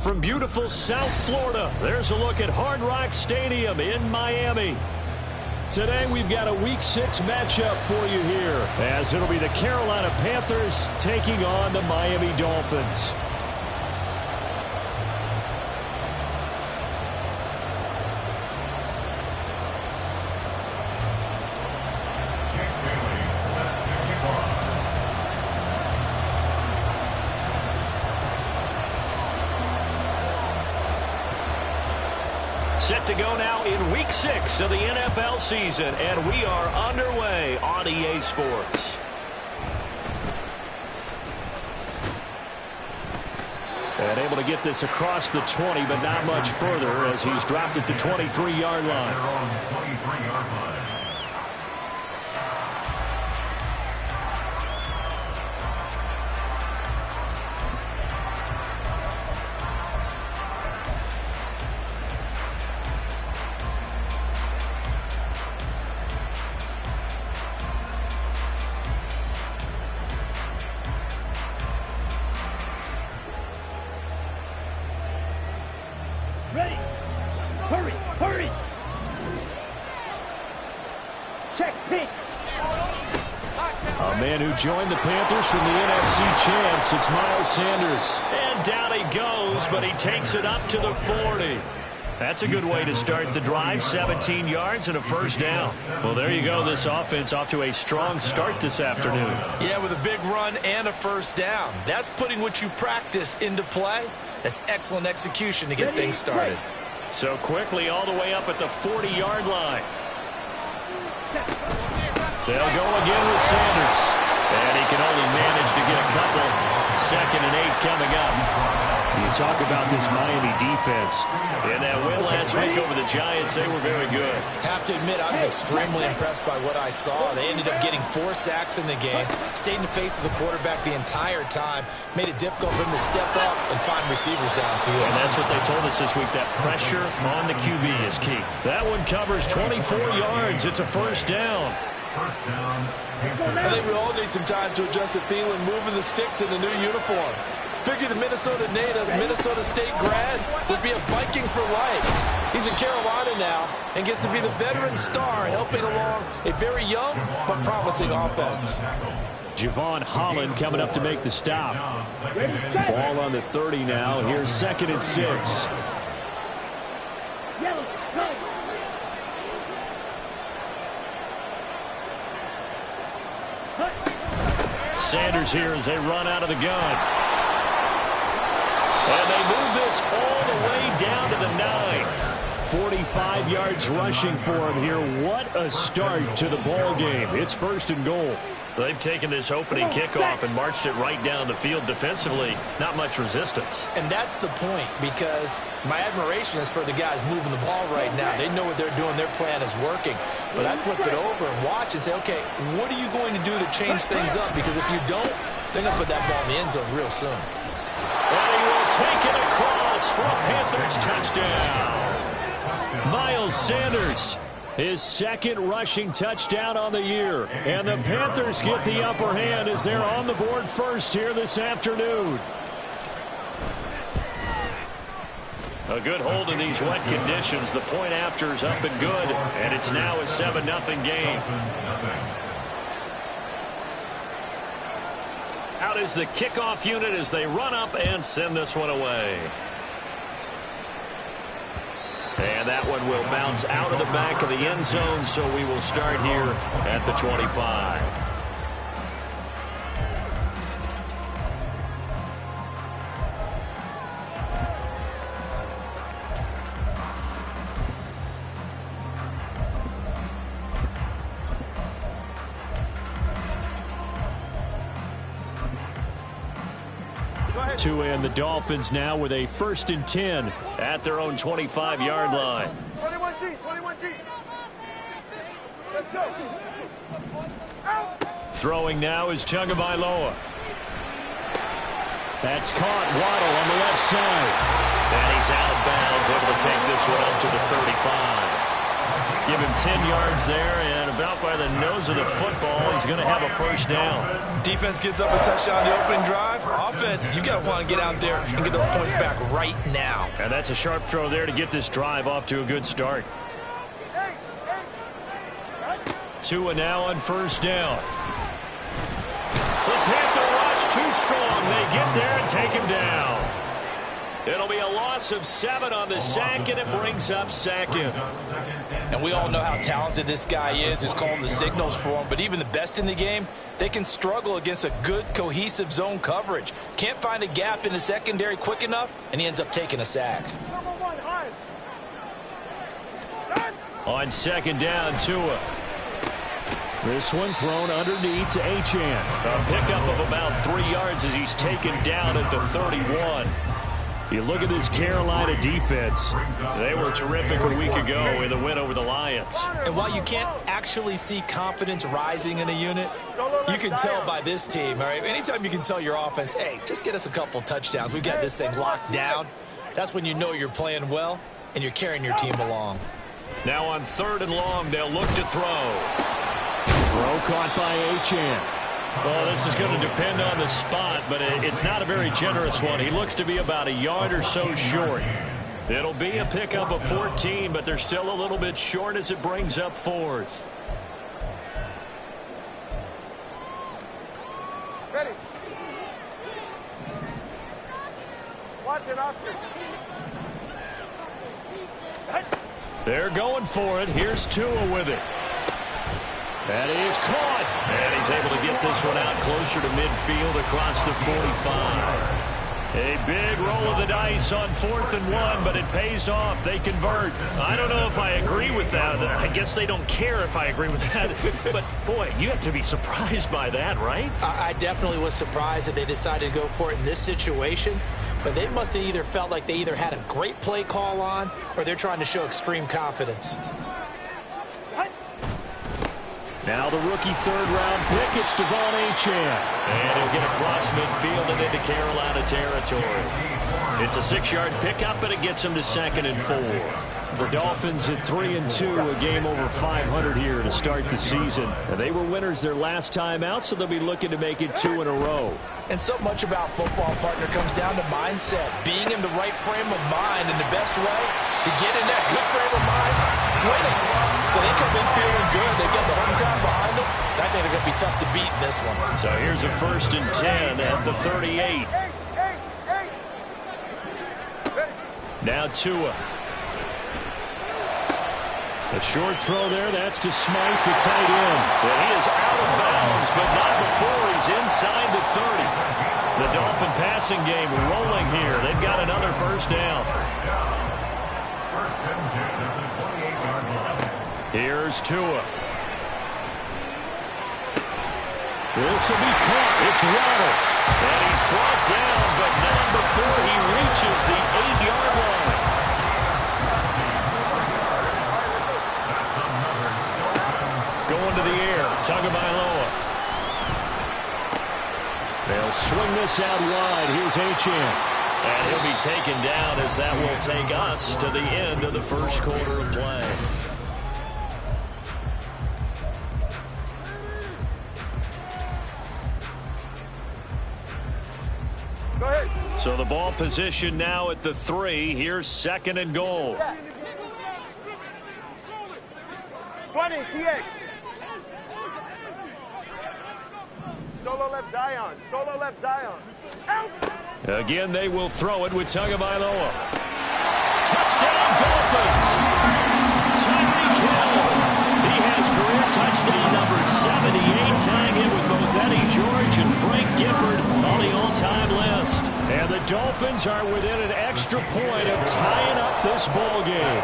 from beautiful South Florida, there's a look at Hard Rock Stadium in Miami. Today we've got a Week 6 matchup for you here, as it'll be the Carolina Panthers taking on the Miami Dolphins. Set to go now in Week 6 of the NFL season, and we are underway on EA Sports. And able to get this across the 20, but not much further as he's dropped it to 23-yard line. Ready. Hurry, hurry. Check, pitch. A man who joined the Panthers from the NFC champs, it's Miles Sanders. And down he goes, but he takes it up to the 40. That's a good way to start the drive, 17 yards and a first down. Well, there you go. This offense off to a strong start this afternoon. Yeah, with a big run and a first down. That's putting what you practice into play. That's excellent execution to get things started. So quickly all the way up at the 40-yard line. They'll go again with Sanders. And he can only manage to get a couple. 2nd and 8 coming up. You talk about this Miami defense. In that win last week over the Giants, they were very good. Have to admit, I was extremely impressed by what I saw. They ended up getting 4 sacks in the game, stayed in the face of the quarterback the entire time, made it difficult for him to step up and find receivers downfield. And that's what they told us this week, that pressure on the QB is key. That one covers 24 yards. It's a first down. I think we all need some time to adjust to Thielen moving the sticks in the new uniform. Figure the Minnesota native, Minnesota State grad would be a Viking for life. He's in Carolina now and gets to be the veteran star helping along a very young but promising offense. Javon Holland coming up to make the stop. Ball on the 30 now. Here's 2nd and 6. Sanders here as they run out of the gun. And they move this all the way down to the 9. 45 yards rushing for him here. What a start to the ball game. It's 1st and goal. They've taken this opening kickoff and marched it right down the field defensively. Not much resistance. And that's the point, because my admiration is for the guys moving the ball right now. They know what they're doing. Their plan is working. But I flip it over and watch and say, okay, what are you going to do to change things up? Because if you don't, they're going to put that ball in the end zone real soon. And he will take it across for a Panthers touchdown. Miles Sanders, his 2nd rushing touchdown on the year. And the Panthers get the upper hand as they're on the board first here this afternoon. A good hold in these wet conditions. The point after is up and good. And it's now a 7-0 game. Out is the kickoff unit as they run up and send this one away. And that one will bounce out of the back of the end zone, so we will start here at the 25. And the Dolphins now with a 1st and 10 at their own 25-yard line. 21G, 21G. Let's go. Throwing now is Tagovailoa. That's caught. Waddle on the left side. And he's out of bounds, able to take this one up to the 35. Give him 10 yards there, and about by the nose of the football, he's going to have a first down. Defense gives up a touchdown the opening drive. Offense, you got to want to get out there and get those points back right now. And that's a sharp throw there to get this drive off to a good start. Tua now on first down. The Panther rush too strong. They get there and take him down. It'll be a loss of 7 on the sack, and it brings up second. And we all know how talented this guy is who's calling the signals for him. But even the best in the game, they can struggle against a good, cohesive zone coverage. Can't find a gap in the secondary quick enough, and he ends up taking a sack. On second down, Tua. This one thrown underneath to Achane. A pickup of about 3 yards as he's taken down at the 31. You look at this Carolina defense. They were terrific a week ago in the win over the Lions. And while you can't actually see confidence rising in a unit, you can tell by this team. All right, anytime you can tell your offense, hey, just get us a couple touchdowns. We've got this thing locked down. That's when you know you're playing well and you're carrying your team along. Now on 3rd and long, they'll look to throw. Throw caught by Achane. Well, this is going to depend on the spot, but it's not a very generous one. He looks to be about a yard or so short. It'll be a pickup of 14, but they're still a little bit short as it brings up 4th. Ready. Watson, Oscar. They're going for it. Here's Tua with it. That is caught. And he's able to get this one out closer to midfield across the 45. A big roll of the dice on 4th and 1, but it pays off. They convert. I don't know if I agree with that. I guess they don't care if I agree with that. But, boy, you have to be surprised by that, right? I definitely was surprised that they decided to go for it in this situation. But they must have either felt like they either had a great play call on or they're trying to show extreme confidence. Now the rookie 3rd-round pick, it's Devon Achane. And he'll get across midfield and into Carolina territory. It's a 6-yard pickup, but it gets him to 2nd and 4. The Dolphins at 3-2, a game over 500 here to start the season. And they were winners their last time out, so they'll be looking to make it 2 in a row. And so much about football, partner, comes down to mindset. Being in the right frame of mind, and the best way to get in that good frame of mind, winning. So they come in feeling good. They get the home crowd behind them. I think they're going to be tough to beat in this one. So here's a 1st and 10 at the 38. Now Tua. A short throw there. That's to Smythe, the tight end. And he is out of bounds, but not before he's inside the 30. The Dolphin passing game rolling here. They've got another first down. Here's Tua. This will be caught. It's Waddle. And he's brought down, but not before he reaches the 8-yard line. Going to the air. Tagovailoa. They'll swing this out wide. Here's Achane. And he'll be taken down as that will take us to the end of the first quarter of play. Go ahead. So the ball position now at the 3. Here's 2nd and goal. 20, TX. Solo left Zion. Solo left Zion. Out. Again, they will throw it with Tagovailoa. Touchdown, Dolphins! Tyreek Hill. He has career touchdown number 78, tying it with both Eddie George and Frank Gifford on the all-time list. And the Dolphins are within an extra point of tying up this ball game.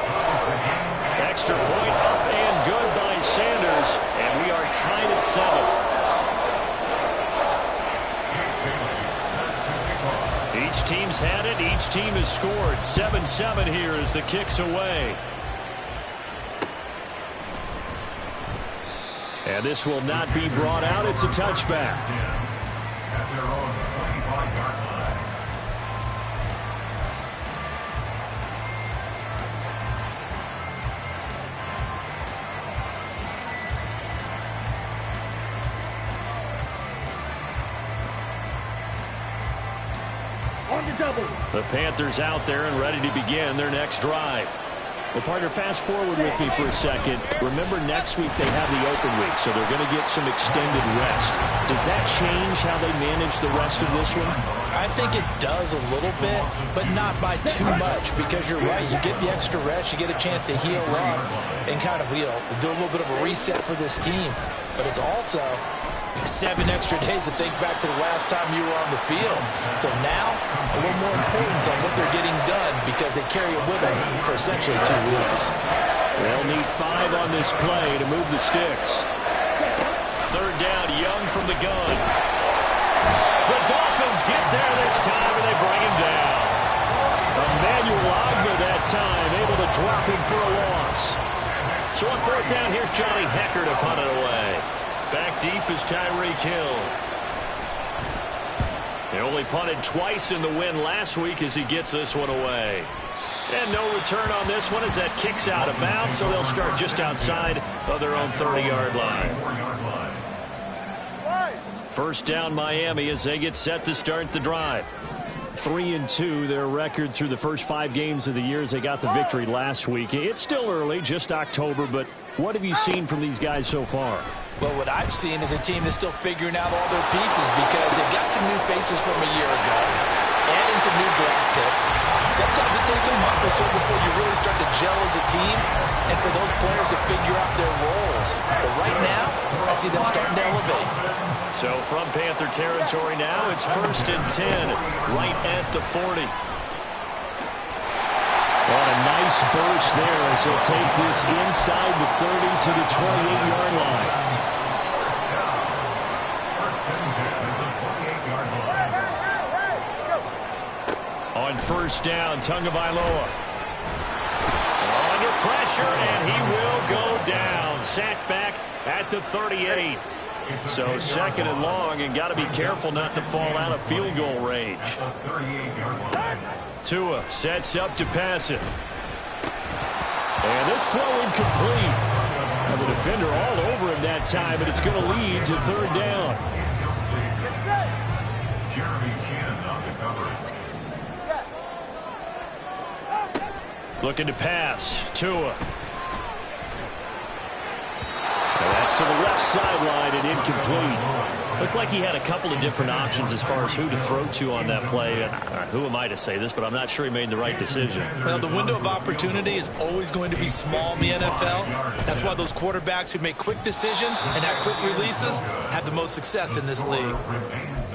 Extra point up and good by Sanders, and we are tied at 7. Each team's had it. Each team has scored. 7-7 here as the kick's away. And this will not be brought out. It's a touchback. The Panthers out there and ready to begin their next drive. Well, partner, fast forward with me for a second. Remember, next week they have the open week, so they're going to get some extended rest. Does that change how they manage the rest of this one? I think it does a little bit, but not by too much, because you're right. You get the extra rest. You get a chance to heal up and kind of, do a little bit of a reset for this team. But it's also 7 extra days to think back to the last time you were on the field. So now, a little more importance on what they're getting done because they carry it with them for essentially 2 weeks. They'll need 5 on this play to move the sticks. 3rd down, Young from the gun. The Dolphins get there this time, and they bring him down. Emmanuel Ogba that time, able to drop him for a loss. So on 4th down, here's Johnny Hecker to punt it away. Back deep is Tyreek Hill. They only punted twice in the win last week as he gets this one away. And no return on this one as that kicks out of bounds, so they'll start just outside of their own 30-yard line. 1st down Miami as they get set to start the drive. 3-2, their record through the first 5 games of the year as they got the victory last week. It's still early, just October, but what have you seen from these guys so far? Well, what I've seen is a team that's still figuring out all their pieces because they've got some new faces from a year ago and in some new draft picks. Sometimes it takes a month or so before you really start to gel as a team and for those players to figure out their roles. But right now, I see them starting to elevate. So from Panther territory now, it's 1st and 10, right at the 40. And a nice burst there as he'll take this inside the 30 to the 28-yard line. On 1st down, Tagovailoa. Under pressure, and he will go down. Sacked back at the 38. So 2nd and long, and got to be careful not to fall out of field goal range. Tua sets up to pass it. And this throw incomplete. And the defender all over him that time, but it's going to lead to 3rd down. Looking to pass. Tua. That's to the left sideline and incomplete. Looked like he had a couple of different options as far as who to throw to on that play. And who am I to say this, but I'm not sure he made the right decision. Well, the window of opportunity is always going to be small in the NFL. That's why those quarterbacks who make quick decisions and have quick releases have the most success in this league.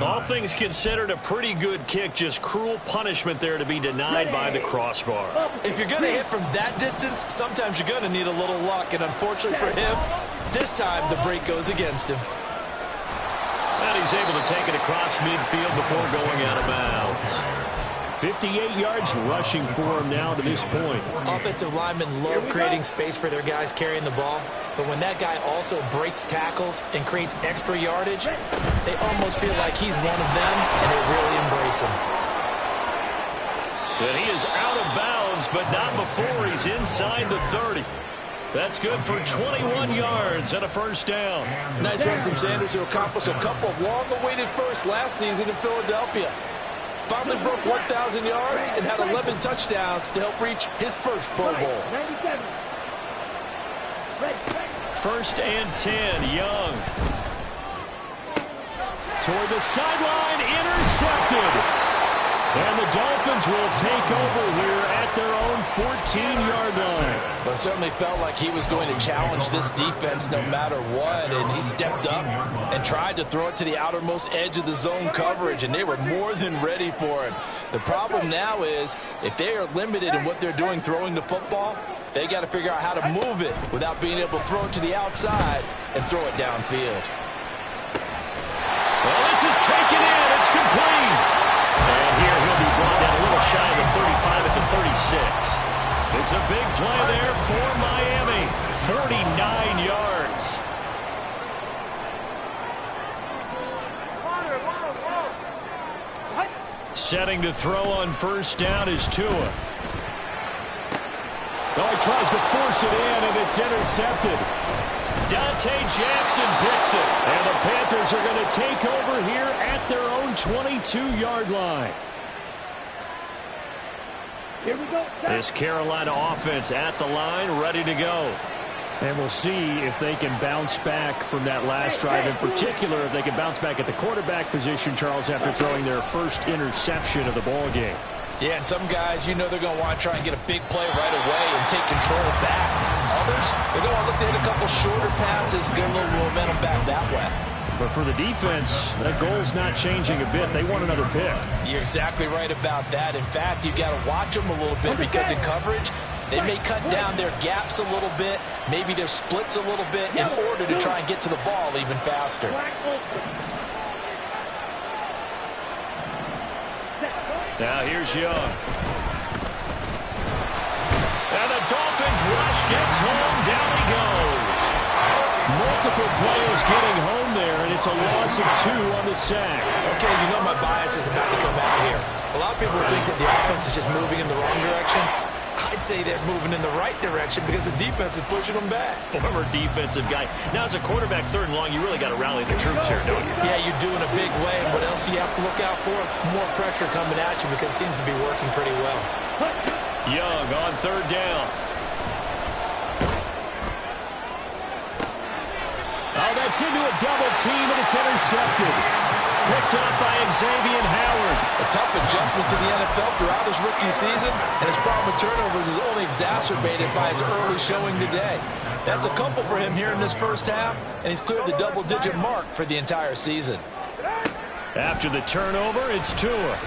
All things considered, a pretty good kick. Just cruel punishment there to be denied by the crossbar. If you're going to hit from that distance, sometimes you're going to need a little luck. And unfortunately for him, this time the break goes against him. And he's able to take it across midfield before going out of bounds. 58 yards rushing for him now to this point. Offensive linemen love creating space for their guys carrying the ball. But when that guy also breaks tackles and creates extra yardage, they almost feel like he's one of them, and they really embrace him. And he is out of bounds, but not before he's inside the 30. That's good for 21 yards and a 1st down. Nice run from Sanders to accomplish a couple of long-awaited firsts last season in Philadelphia. Finally broke 1,000 yards and had 11 touchdowns to help reach his first Pro Bowl. 1st and 10, Young. Toward the sideline, intercepted. And the Dolphins will take over here at their own 14-yard line. Well, it certainly felt like he was going to challenge this defense no matter what, and he stepped up and tried to throw it to the outermost edge of the zone coverage, and they were more than ready for it. The problem now is if they are limited in what they're doing throwing the football, they got to figure out how to move it without being able to throw it to the outside and throw it downfield. Well, this is taken in. It's complete. And here he'll be brought down a little shy of the 35 at the 36. It's a big play there for Miami. 49 yards. Setting to throw on 1st down is Tua. Oh, he tries to force it in, and it's intercepted. Dante Jackson picks it. And the Panthers are going to take over here at their own 22-yard line. This Carolina offense at the line, ready to go. And we'll see if they can bounce back from that last drive. In particular, if they can bounce back at the quarterback position, Charles, after throwing their first interception of the ball game. Yeah, and some guys, you know they're going to want to try and get a big play right away and take control back. Others, they're going to look to hit a couple shorter passes, get a little momentum back that way. But for the defense, that goal's not changing a bit. They want another pick. You're exactly right about that. In fact, you've got to watch them a little bit because in coverage, they may cut down their gaps a little bit, maybe their splits a little bit in order to try and get to the ball even faster. Now here's Young. And the Dolphins rush gets home. Down he goes. Multiple players getting home there, and it's a loss of 2 on the sack. Okay, you know my bias is about to come out here. A lot of people think that the offense is just moving in the wrong direction. I'd say they're moving in the right direction because the defense is pushing them back. Former defensive guy. Now, as a quarterback, 3rd and long, you really got to rally the troops here, don't you? Yeah, you do in a big way. And what else do you have to look out for? More pressure coming at you because it seems to be working pretty well. Young on 3rd down. Oh, that's into a double team, and it's intercepted. Picked up by Xavier Howard. A tough adjustment to the NFL throughout his rookie season, and his problem with turnovers is only exacerbated by his early showing today. That's a couple for him here in this first half, and he's cleared the double-digit mark for the entire season. After the turnover, it's Tua.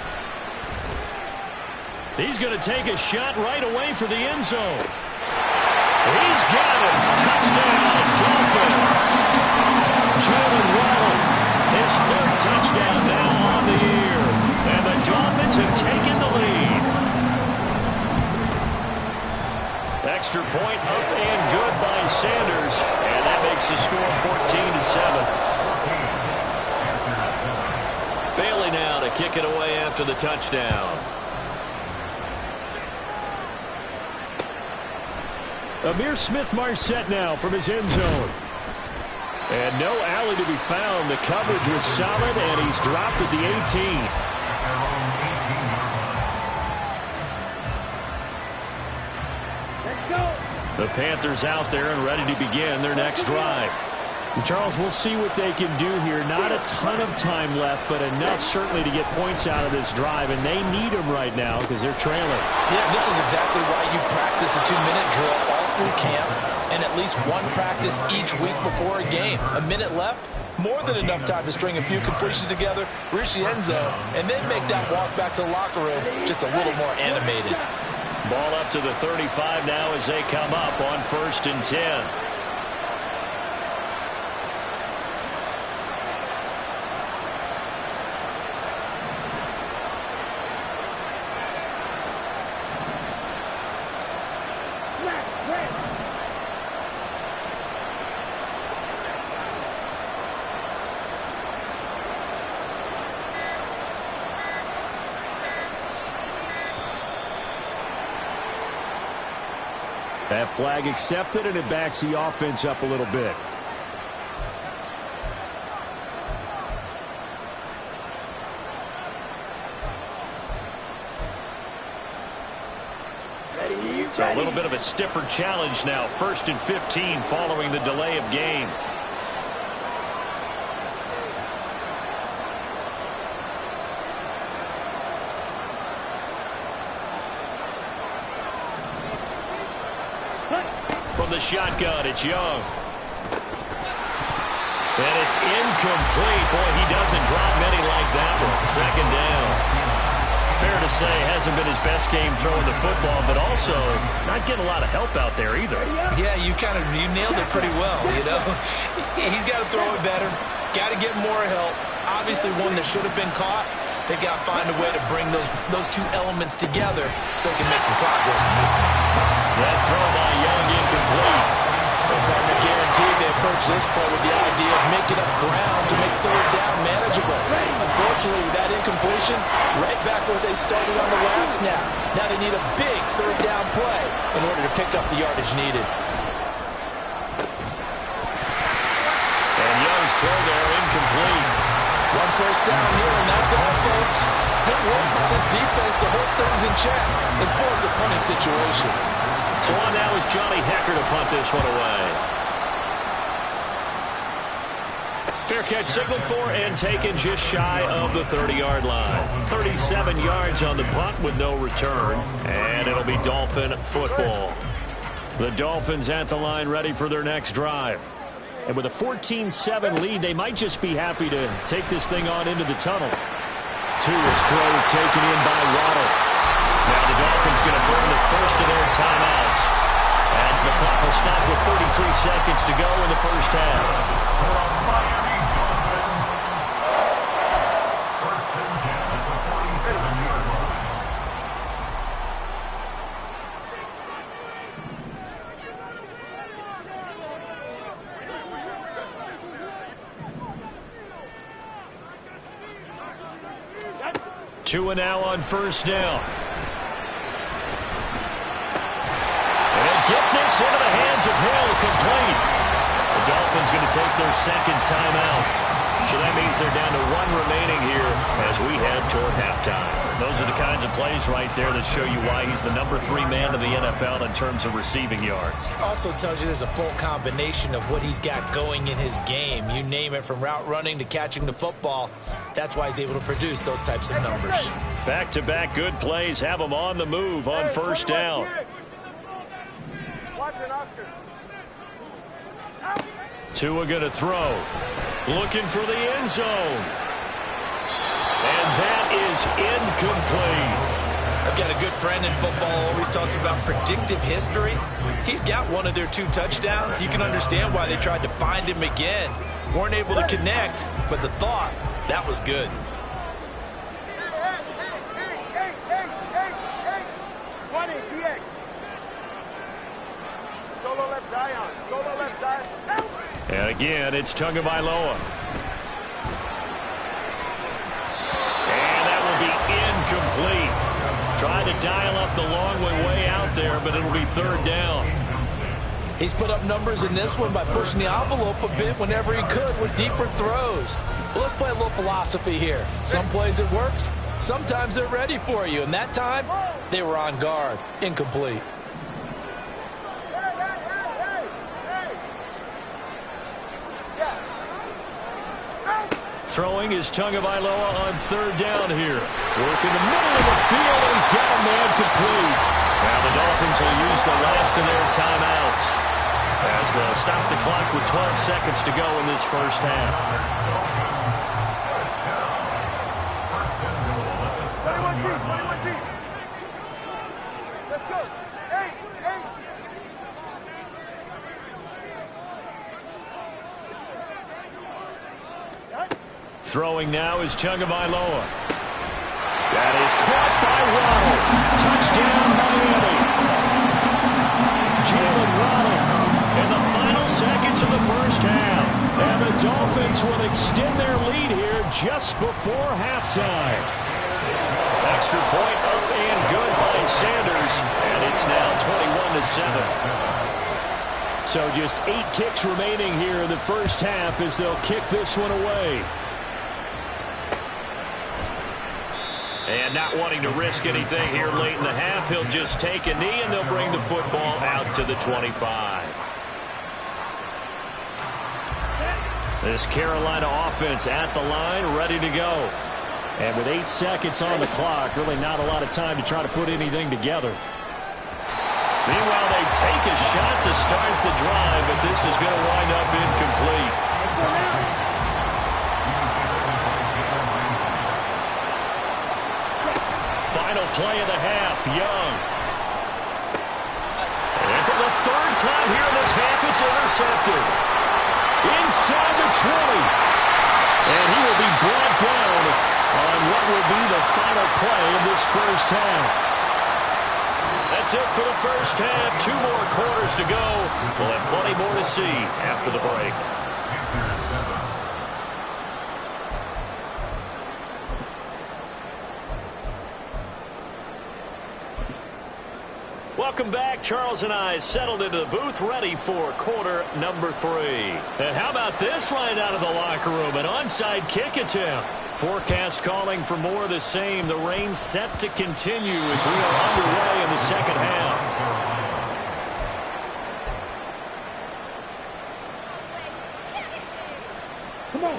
He's going to take a shot right away for the end zone. He's got it. Touchdown, Dolphins. Jalen Waddle, his 3rd touchdown now on the year. And the Dolphins have taken the lead. Extra point up and good by Sanders. And that makes the score 14-7. Bailey now to kick it away after the touchdown. Amir Smith-Marset now from his end zone. And no alley to be found. The coverage was solid, and he's dropped at the 18. The Panthers out there and ready to begin their next drive. And Charles, we'll see what they can do here. Not a ton of time left, but enough certainly to get points out of this drive, and they need them right now because they're trailing. Yeah, this is exactly why you practice a 2-minute drill all through camp and at least one practice each week before a game. A minute left, more than enough time to string a few completions together, reach the end zone, and then make that walk back to the locker room just a little more animated. Ball up to the 35 now as they come up on 1st and 10. That flag accepted, and it backs the offense up a little bit. So a little bit of a stiffer challenge now. 1st and 15 following the delay of game. From the shotgun, it's Young. And it's incomplete. Boy, he doesn't drop many like that one. 2nd down. Fair to say, hasn't been his best game throwing the football, but also not getting a lot of help out there either. Yeah, you nailed it pretty well, you know. He's got to throw it better. Got to get more help. Obviously one that should have been caught. They got to find a way to bring those 2 elements together so they can make some progress in this one. That throw by Young incomplete. The partner guaranteed they approach this play with the idea of making up ground to make 3rd down manageable. Unfortunately, with that incompletion, right back where they started on the last snap. Now they need a big 3rd down play in order to pick up the yardage needed. And Young's throw there incomplete. 1 first down here, and that's all, folks. Good work by this defense to hold things in in check and force a punting situation. So on now is Johnny Hecker to punt this one away. Fair catch signaled for and taken just shy of the 30-yard line. 37 yards on the punt with no return, and it'll be Dolphin football. The Dolphins at the line ready for their next drive. And with a 14-7 lead, they might just be happy to take this thing on into the tunnel. Tua's throw is taken in by Waddle. Now the Dolphins going to burn the first of their timeouts as the clock will stop with 33 seconds to go in the first half. Tua now on first down. And get this into the hands of Hill, complete. The Dolphins going to take their second timeout. So that means they're down to one remaining here as we head toward halftime. Those are the kinds of plays right there that show you why he's the number 3 man in the NFL in terms of receiving yards. Also tells you there's a full combination of what he's got going in his game. You name it, from route running to catching the football. That's why he's able to produce those types of numbers. Back-to-back good plays have him on the move on first down. Tua going to throw. Looking for the end zone. And that is incomplete. I've got a good friend in football, always talks about predictive history. He's got one of their 2 touchdowns. You can understand why they tried to find him again. Weren't able to connect, but the thought, that was good. Solo left Zion. Solo left Zion. And again, it's Tagovailoa. And that will be incomplete. Trying to dial up the long way out there, but it'll be third down. He's put up numbers in this one by pushing the envelope a bit whenever he could with deeper throws. But let's play a little philosophy here. Some plays it works, sometimes they're ready for you. And that time, they were on guard. Incomplete. Throwing is Tagovailoa on third down here. Work in the middle of the field, and he's got a man complete. Now the Dolphins will use the last of their timeouts as they'll stop the clock with 12 seconds to go in this first half. 21G. Let's go. Hey. Throwing now is Tagovailoa. That is caught by Waddle. Touchdown, Miami. Jalen Waddle in the final seconds of the first half. And the Dolphins will extend their lead here just before halftime. Extra point up and good by Sanders. And it's now 21-7. So just 8 ticks remaining here in the first half as they'll kick this one away. And not wanting to risk anything here late in the half, he'll just take a knee and they'll bring the football out to the 25. This Carolina offense at the line, ready to go. And with 8 seconds on the clock, really not a lot of time to try to put anything together. Meanwhile, they take a shot to start the drive, but this is going to wind up incomplete. Final play of the half, Young. And for the third time here in this half, it's intercepted. Inside the 20. And he will be brought down on what will be the final play of this first half. That's it for the first half. 2 more quarters to go. We'll have plenty more to see after the break. Welcome back. Charles and I settled into the booth, ready for quarter number 3. And how about this right out of the locker room? An onside kick attempt. Forecast calling for more of the same. The rain set to continue as we are underway in the second half.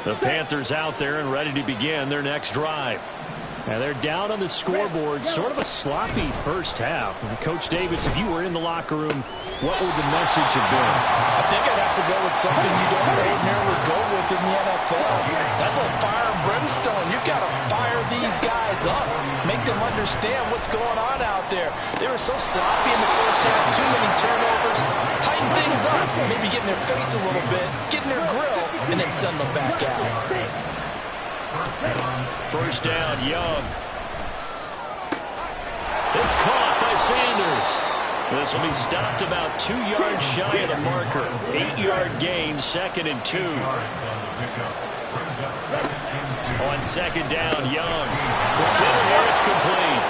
The Panthers out there and ready to begin their next drive. And they're down on the scoreboard, sort of a sloppy first half. And Coach Davis, if you were in the locker room, what would the message have been? I think I'd have to go with something you don't ordinarily go with in the NFL. That's like fire and brimstone. You've got to fire these guys up, make them understand what's going on out there. They were so sloppy in the first half, too many turnovers. Tighten things up, maybe get in their face a little bit, get in their grill, and then send them back out. First down, Young. It's caught by Sanders. This will be stopped about 2 yards shy of the marker. 8-yard gain, 2nd and 2. On second down, Young. Here it's complete.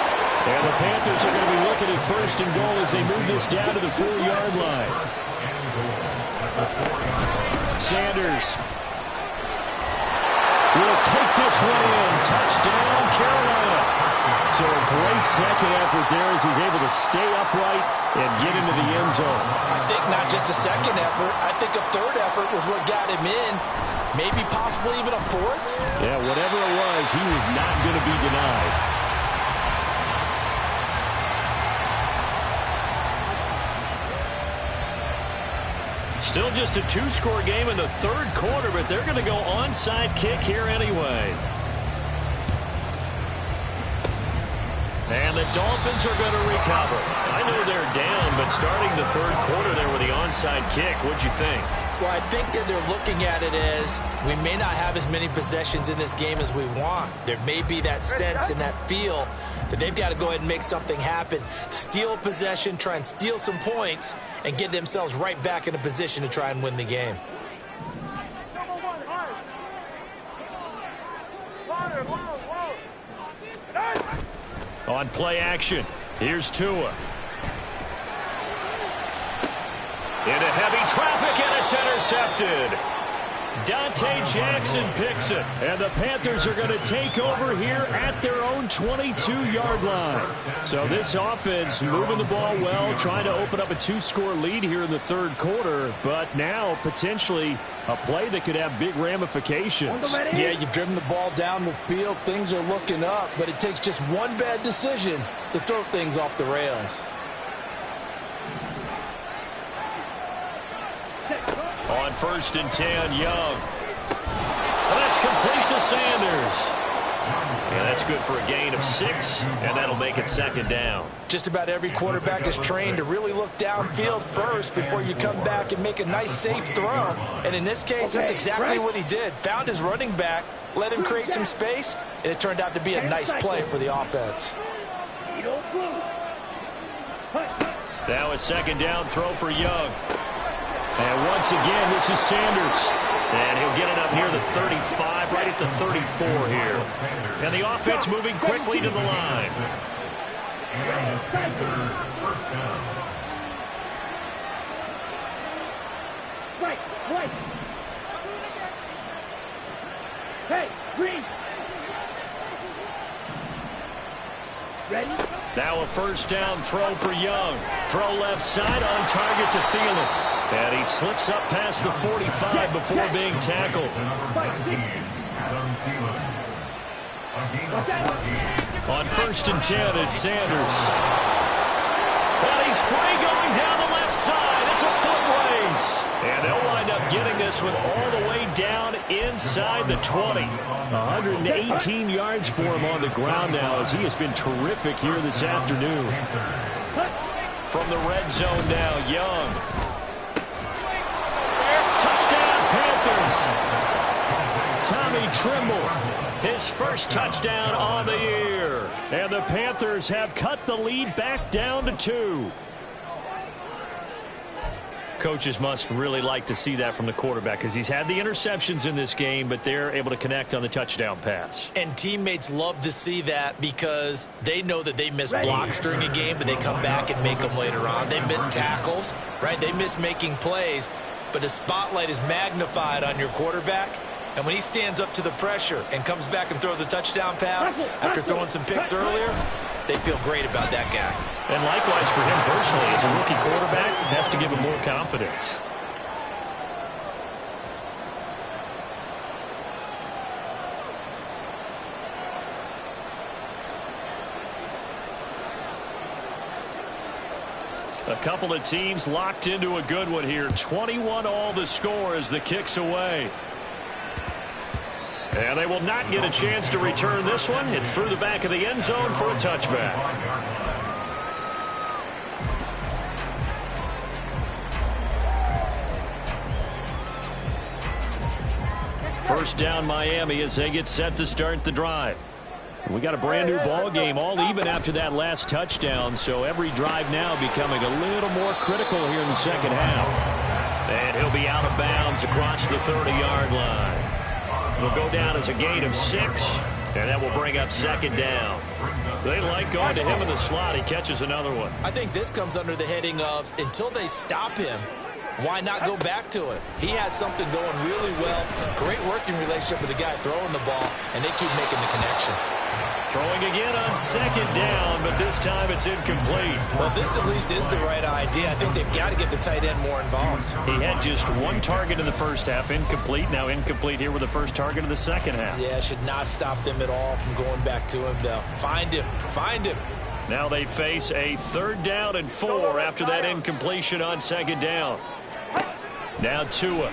And the Panthers are going to be looking at 1st and goal as they move this down to the 4-yard line. Sanders will take this one in. Touchdown, Carolina. So a great second effort there as he's able to stay upright and get into the end zone. I think not just a second effort. I think a third effort was what got him in. Maybe possibly even a fourth. Yeah, whatever it was, he was not going to be denied. Still just a 2-score game in the 3rd quarter, but they're going to go onside kick here anyway. And the Dolphins are going to recover. I know they're down, but starting the 3rd quarter there with the onside kick, what'd you think? Well, I think that they're looking at it as we may not have as many possessions in this game as we want. There may be that sense and that feel that they've got to go ahead and make something happen. Steal possession, try and steal some points, and get themselves right back in a position to try and win the game. On play action, here's Tua. Into heavy traffic, and it's intercepted. Dante Jackson picks it. And the Panthers are going to take over here at their own 22-yard line. So this offense moving the ball well, trying to open up a 2-score lead here in the 3rd quarter. But now potentially a play that could have big ramifications. Yeah, you've driven the ball down the field. Things are looking up, but it takes just one bad decision to throw things off the rails. On 1st and 10, Young. That's complete to Sanders. And that's good for a gain of 6, and that'll make it 2nd down. Just about every quarterback is trained to really look downfield first before you come back and make a nice, safe throw. And in this case, that's exactly what he did. Found his running back, let him create some space, and it turned out to be a nice play for the offense. Now a 2nd down throw for Young. And once again, this is Sanders. And he'll get it up near the 35, right at the 34 here. And the offense moving quickly to the line. Right. Hey, Green. Ready? Now a 1st down throw for Young. Throw left side on target to Thielen. And he slips up past the 45 before being tackled. On 1st and 10, it's Sanders. And he's free going down the left side. It's a foot race. And they'll wind up getting this one all the way down inside the 20. 118 yards for him on the ground now as he has been terrific here this afternoon. From the red zone now, Young. Touchdown, Panthers. Tommy Trimble, his first touchdown on the year. And the Panthers have cut the lead back down to 2. Coaches must really like to see that from the quarterback because he's had the interceptions in this game, but they're able to connect on the touchdown pass. And teammates love to see that because they know that they miss blocks during a game, but they come back and make them later on. They miss tackles, right? They miss making plays, but the spotlight is magnified on your quarterback. And when he stands up to the pressure and comes back and throws a touchdown pass after throwing some picks earlier, they feel great about that guy. And likewise for him personally, as a rookie quarterback, it has to give him more confidence. A couple of teams locked into a good one here. 21 all the score as the kick's away. And they will not get a chance to return this one. It's through the back of the end zone for a touchback. First down Miami as they get set to start the drive. We got a brand new ball game, all even after that last touchdown, so every drive now becoming a little more critical here in the second half. And he'll be out of bounds across the 30-yard line. It'll go down as a gain of 6, and that will bring up second down. They like going to him in the slot. He catches another one. I think this comes under the heading of until they stop him, why not go back to it? He has something going really well. Great working relationship with the guy throwing the ball, and they keep making the connection. Throwing again on second down, but this time it's incomplete. Well, this at least is the right idea. I think they've got to get the tight end more involved. He had just one target in the first half, incomplete. Now incomplete here with the first target of the second half. Yeah, should not stop them at all from going back to him, though. Find him. Find him. Now they face a 3rd down and 4 after that incompletion on second down. Now Tua.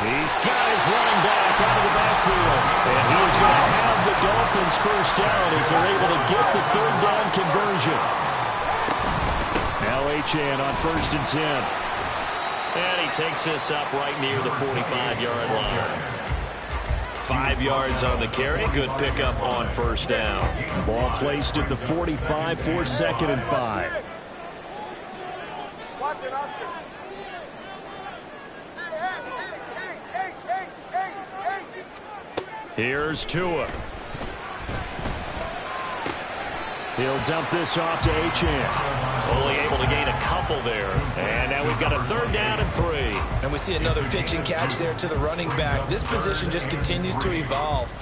He's got his running back out of the backfield. And he is going to have the Dolphins first down as they're able to get the 3rd down conversion. Now Achane on 1st and 10. And he takes this up right near the 45-yard line. 5 yards on the carry. Good pickup on first down. Ball placed at the 45 for 2nd and 5. Here's Tua. He'll dump this off to Achane. Only able to gain a couple there. And now we've got a 3rd down and 3. And we see another pitch and catch there to the running back. This position just continues to evolve.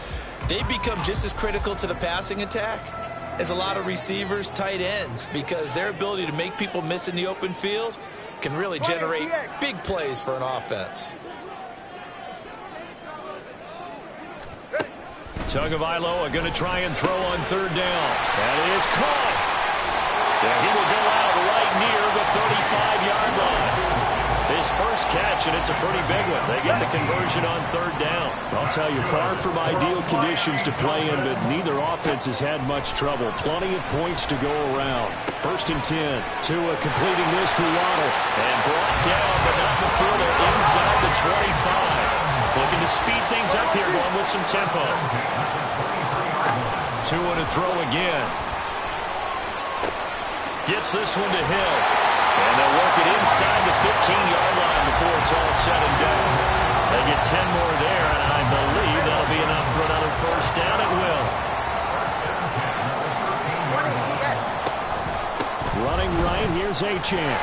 They become just as critical to the passing attack as a lot of receivers, tight ends, because their ability to make people miss in the open field can really generate big plays for an offense. Tagovailoa going to try and throw on 3rd down. That is caught. And he will go out right near the 35-yard line. His first catch, and it's a pretty big one. They get the conversion on 3rd down. I'll tell you, far from ideal conditions to play in, but neither offense has had much trouble. Plenty of points to go around. 1st and 10. Tua completing this to Waddle. And brought down, but not before they're inside the 25. Looking to speed things up here, going with some tempo. Tua to throw again. Gets this one to Hill. And they'll work it inside the 15-yard line before it's all said and done. They get 10 more there, and I believe that'll be enough for another first down. It will. Running right, here's Achane.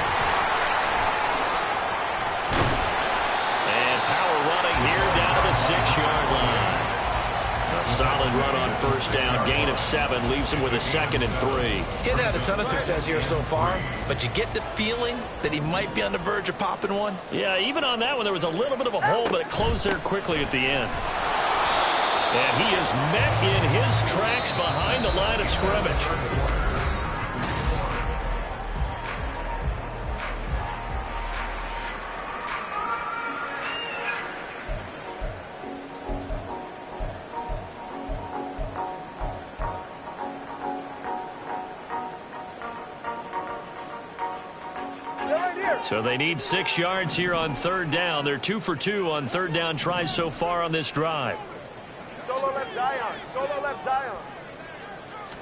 Here down to the 6-yard line. A solid run on first down. Gain of 7 leaves him with a 2nd and 3. He had a ton of success here so far, but you get the feeling that he might be on the verge of popping one. Yeah, even on that one, there was a little bit of a hole, but it closed there quickly at the end. And he is met in his tracks behind the line of scrimmage. So they need 6 yards here on 3rd down. They're 2 for 2 on 3rd down tries so far on this drive. Solo left Zion. Solo left Zion.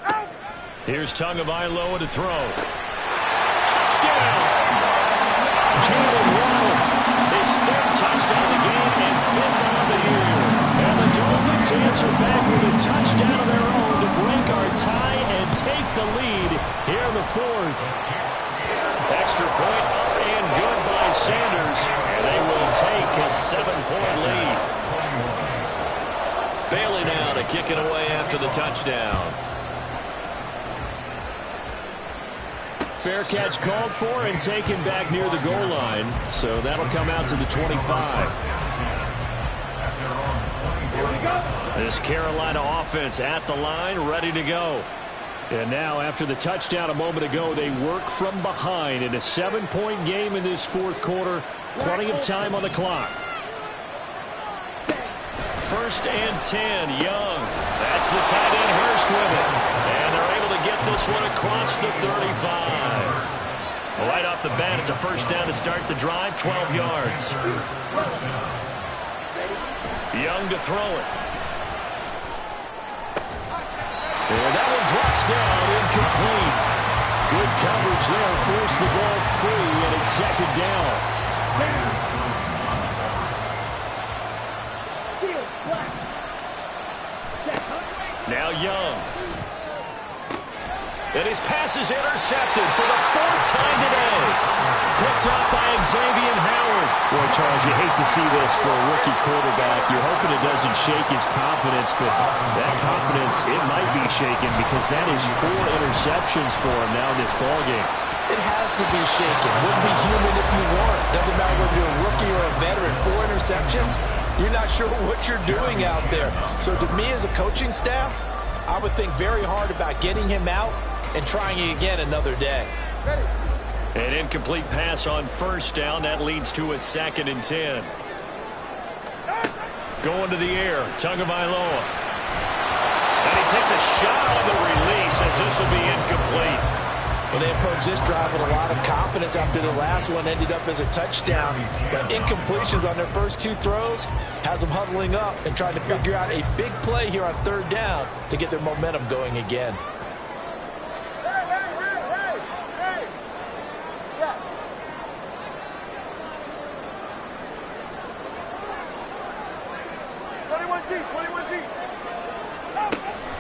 Out. Here's Tagovailoa to throw. Touchdown! Jalen Waddle. His third touchdown of the game and fifth on the year. And the Dolphins answer back with a touchdown of their own to break our tie and take the lead here in the fourth. Extra point up and good by Sanders. And they will take a 7-point lead. Bailey now to kick it away after the touchdown. Fair catch called for and taken back near the goal line. So that'll come out to the 25. This Carolina offense at the line, ready to go. And now, after the touchdown a moment ago, they work from behind in a 7-point game in this fourth quarter. Plenty of time on the clock. 1st and 10, Young. That's the tight end Hurst with it. And they're able to get this one across the 35. Right off the bat, it's a first down to start the drive, 12 yards. Young to throw it. And that one drops down, incomplete. Good coverage there, forced the ball free, and it's second down. Now Young. And his pass is intercepted for the 4th time today. Picked up by Xavier Howard. Boy, Charles, you hate to see this for a rookie quarterback. You're hoping it doesn't shake his confidence, but that confidence, it might be shaken because that is 4 interceptions for him now in this ballgame. It has to be shaken. Wouldn't be human if you weren't. Doesn't matter whether you're a rookie or a veteran. 4 interceptions, you're not sure what you're doing out there. So to me as a coaching staff, I would think very hard about getting him out and trying it again another day. An incomplete pass on first down. That leads to a 2nd and 10. Going to the air, Tagovailoa. And he takes a shot on the release as this will be incomplete. Well, they approached this drive with a lot of confidence after the last one ended up as a touchdown. But incompletions on their first 2 throws has them huddling up and trying to figure out a big play here on 3rd down to get their momentum going again.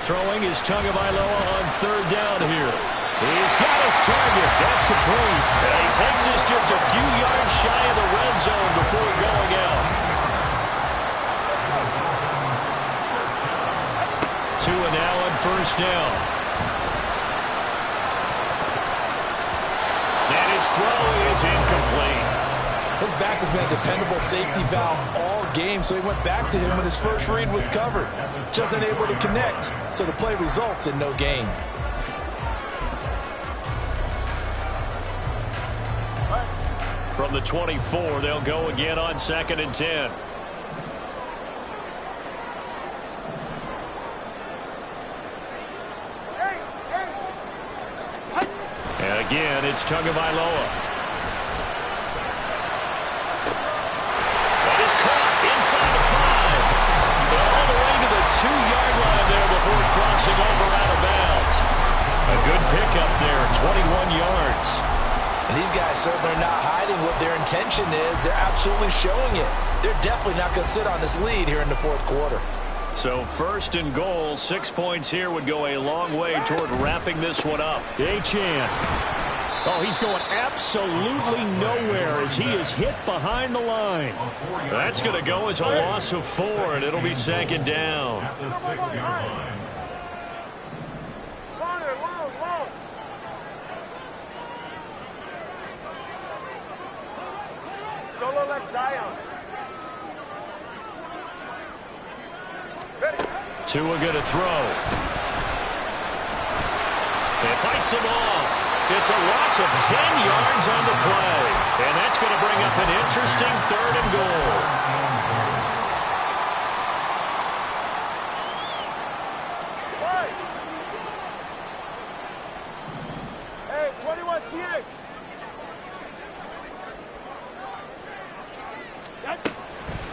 Throwing is Tagovailoa on 3rd down here. He's got his target. That's complete. And he takes this just a few yards shy of the red zone before going out. 2 and now on 1st down. And his throw is incomplete. His back has been a dependable safety valve all game, so he went back to him when his first read was covered. Just unable to connect, so the play results in no gain. From the 24, they'll go again on 2nd and 10. And again, it's Tagovailoa. That is caught inside the 5. All the way to the 2-yard line there before crossing over out of bounds. A good pickup there, 21 yards. And these guys certainly are not hiding what their intention is. They're absolutely showing it. They're definitely not going to sit on this lead here in the 4th quarter. So 1st and goal, 6 points here would go a long way toward wrapping this one up. Achane. Oh, he's going absolutely nowhere as he is hit behind the line. That's going to go as a loss of 4, and it'll be 2nd down. Solo left Zion. Ready. Tua going to throw. He fights him off. It's a loss of 10 yards on the play. And that's going to bring up an interesting 3rd and goal. Hey, 21 TA.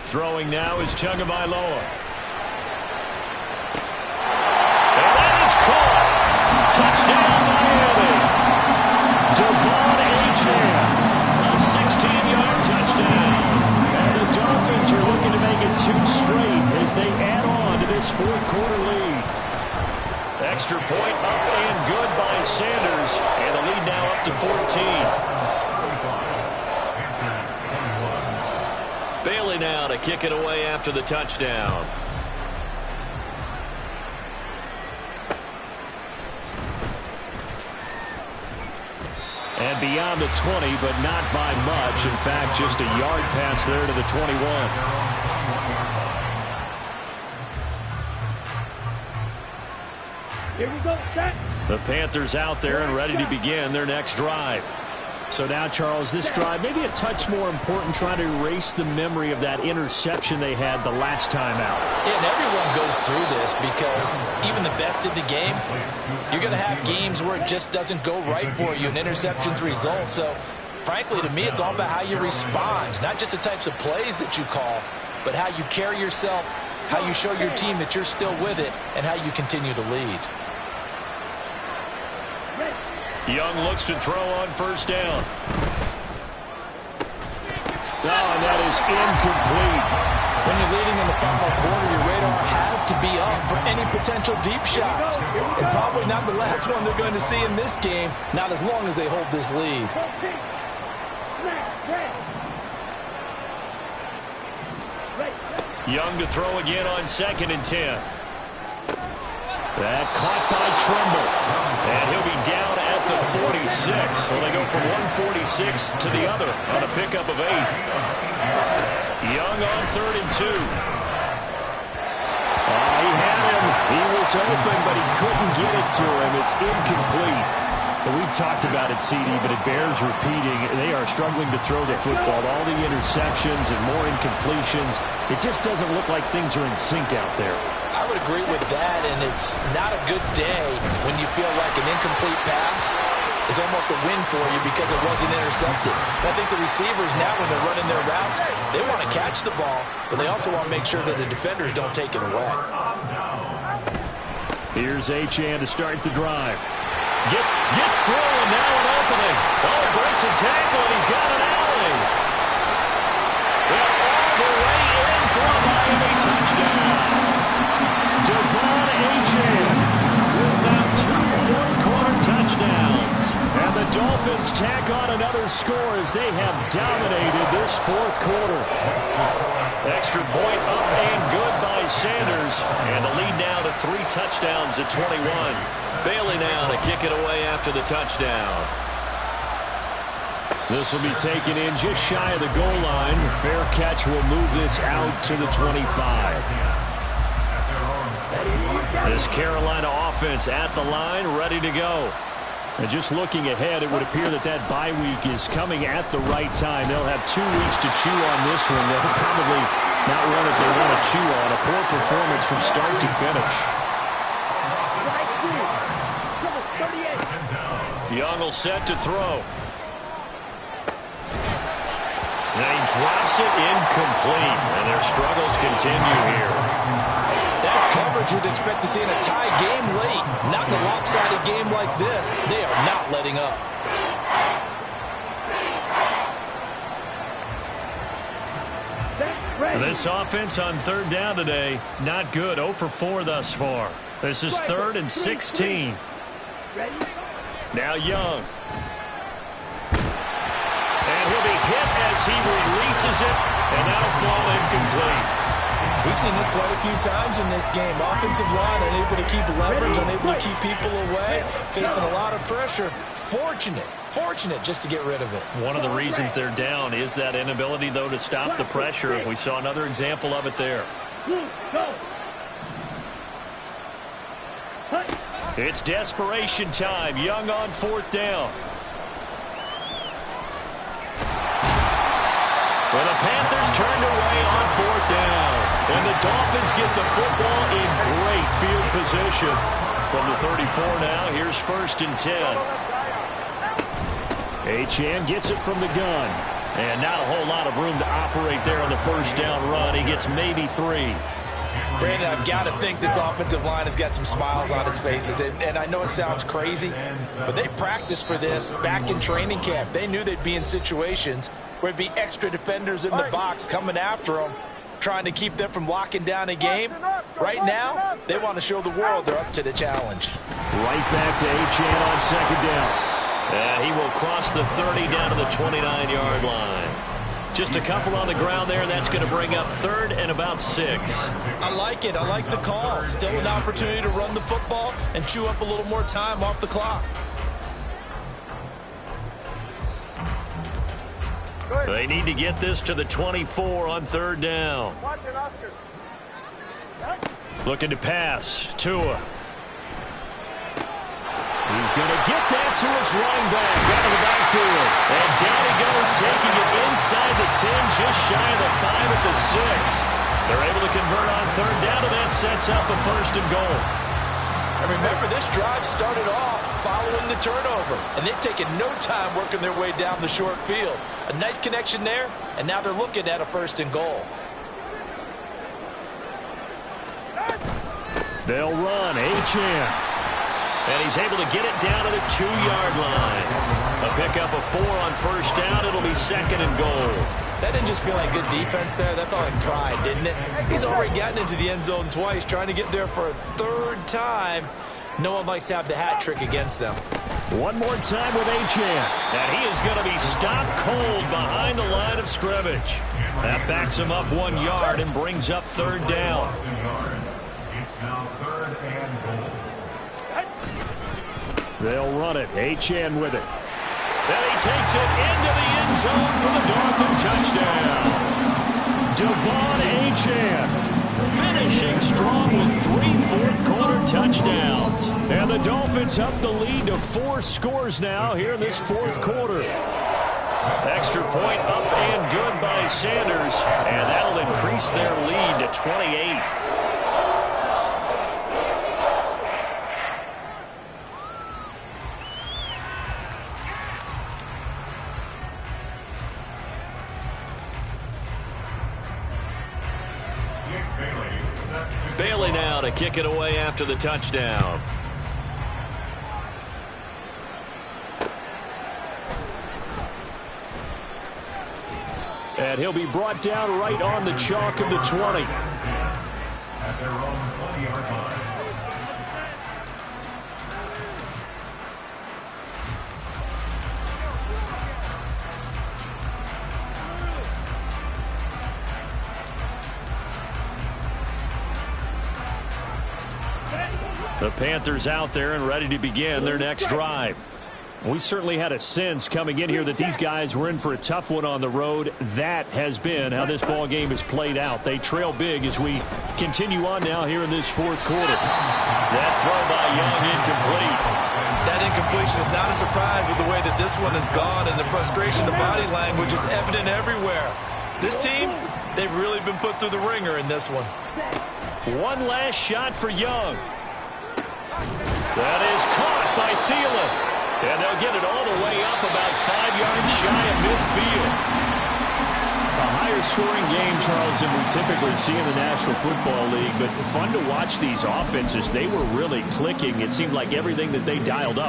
Throwing now is Tagovailoa. And that is caught. Touchdown, Miami. Devon Achane. A Extra point up and good by Sanders. And the lead now up to 14. Bailey now to kick it away after the touchdown. And beyond the 20, but not by much. In fact, just a yard pass there to the 21. Here we go, set. The Panthers out there and ready to begin their next drive. So now, Charles, this drive maybe a touch more important, trying to erase the memory of that interception they had the last time out. Yeah, and everyone goes through this because even the best in the game, you're going to have games where it just doesn't go right for you and interceptions result. So, frankly, to me, it's all about how you respond, not just the types of plays that you call, but how you carry yourself, how you show your team that you're still with it, and how you continue to lead. Young looks to throw on first down. And that is incomplete. When you're leading in the final quarter, your radar has to be up for any potential deep shots. And probably not the last one they're going to see in this game, not as long as they hold this lead. Young to throw again on 2nd and 10. That caught by Tremble. And he'll be down at the 46. So they go from 146 to the other on a pickup of 8. Young on 3rd and 2. He had him. He was open, but he couldn't get it to him. It's incomplete. And we've talked about it, CD, but it bears repeating. They are struggling to throw the football. All the interceptions and more incompletions. It just doesn't look like things are in sync out there. I would agree with that, and it's not a good day when you feel like an incomplete pass is almost a win for you because it wasn't intercepted. And I think the receivers now, when they're running their routes, they want to catch the ball, but they also want to make sure that the defenders don't take it away. Here's Achane to start the drive. Gets through, and now an opening. Oh, breaks a tackle, and he's got an alley. They're all the way in for a Miami touchdown. Devon Achane with now 2 fourth-quarter touchdowns. And the Dolphins tack on another score as they have dominated this fourth quarter. Extra point up and good by Sanders. And the lead now to 3 touchdowns at 21. Bailey now to kick it away after the touchdown. This will be taken in just shy of the goal line. Fair catch will move this out to the 25. This Carolina offense at the line, ready to go. And just looking ahead, it would appear that that bye week is coming at the right time. They'll have 2 weeks to chew on this one. They'll probably not one that they want to chew on. A poor performance from start to finish. Young will set to throw. And he drops it incomplete. And their struggles continue here. That's coverage you'd expect to see in a tie game late. Not in a lopsided game like this. They are not letting up. This offense on 3rd down today, not good. 0 for 4 thus far. This is 3rd and 16. Now Young. And he'll be hit as he releases it, and that'll fall incomplete. We've seen this quite a few times in this game. Offensive line unable to keep leverage, unable to keep people away, facing a lot of pressure. Fortunate just to get rid of it. One of the reasons they're down is that inability, though, to stop the pressure. We saw another example of it there. It's desperation time. Young on 4th down. Well, the Panthers turned away on 4th down. And the Dolphins get the football in great field position. From the 34 now, here's 1st and 10. Achane gets it from the gun. And not a whole lot of room to operate there on the 1st down run. He gets maybe 3. Brandon, I've got to think this offensive line has got some smiles on its faces. And I know it sounds crazy, but they practiced for this back in training camp. They knew they'd be in situations where it'd be extra defenders in the box coming after them, trying to keep them from locking down a game. Right now, they want to show the world they're up to the challenge. Right back to Achane on second down. And he will cross the 30 down to the 29-yard line. Just a couple on the ground there. That's going to bring up third and about 6. I like it. I like the call. Still an opportunity to run the football and chew up a little more time off the clock. They need to get this to the 24 on third down. Watch it, Oscar. Looking to pass. Tua. He's going to get that to his running back out of the backfield. And down he goes, taking it inside the 10, just shy of the 5 at the 6. They're able to convert on third down, and that sets up a first and goal. And remember, this drive started off following the turnover, and they've taken no time working their way down the short field. A nice connection there, and now they're looking at a first and goal. They'll run. Achane. And he's able to get it down to the 2-yard line. A pickup of 4 on first down. It'll be second and goal. That didn't just feel like good defense there. That felt like pride, didn't it? He's already gotten into the end zone twice, trying to get there for a third time. No one likes to have the hat trick against them. One more time with Achane. And he is going to be stopped cold behind the line of scrimmage. That backs him up 1 yard and brings up third down. It's now third and goal. They'll run it. Achane with it. Then he takes it into the end zone for the Dolphin touchdown. Devon Achane finishing strong with 3 fourth-quarter touchdowns. And the Dolphins up the lead to 4 scores now here in this fourth quarter. Extra point up and good by Sanders. And that'll increase their lead to 28. Bailey now to kick it away after the touchdown. And he'll be brought down right on the chalk of the 20. At their own 20-yard line. The Panthers out there and ready to begin their next drive. We certainly had a sense coming in here that these guys were in for a tough one on the road. That has been how this ball game has played out. They trail big as we continue on now here in this fourth quarter. That throw by Young incomplete. That incompletion is not a surprise with the way that this one has gone, and the frustration, the body language is evident everywhere. This team, they've really been put through the ringer in this one. One last shot for Young. That is caught by Thielen. And they'll get it all the way up about 5 yards shy of midfield. A higher scoring game, Charles, than we typically see in the National Football League. But fun to watch these offenses. They were really clicking. It seemed like everything that they dialed up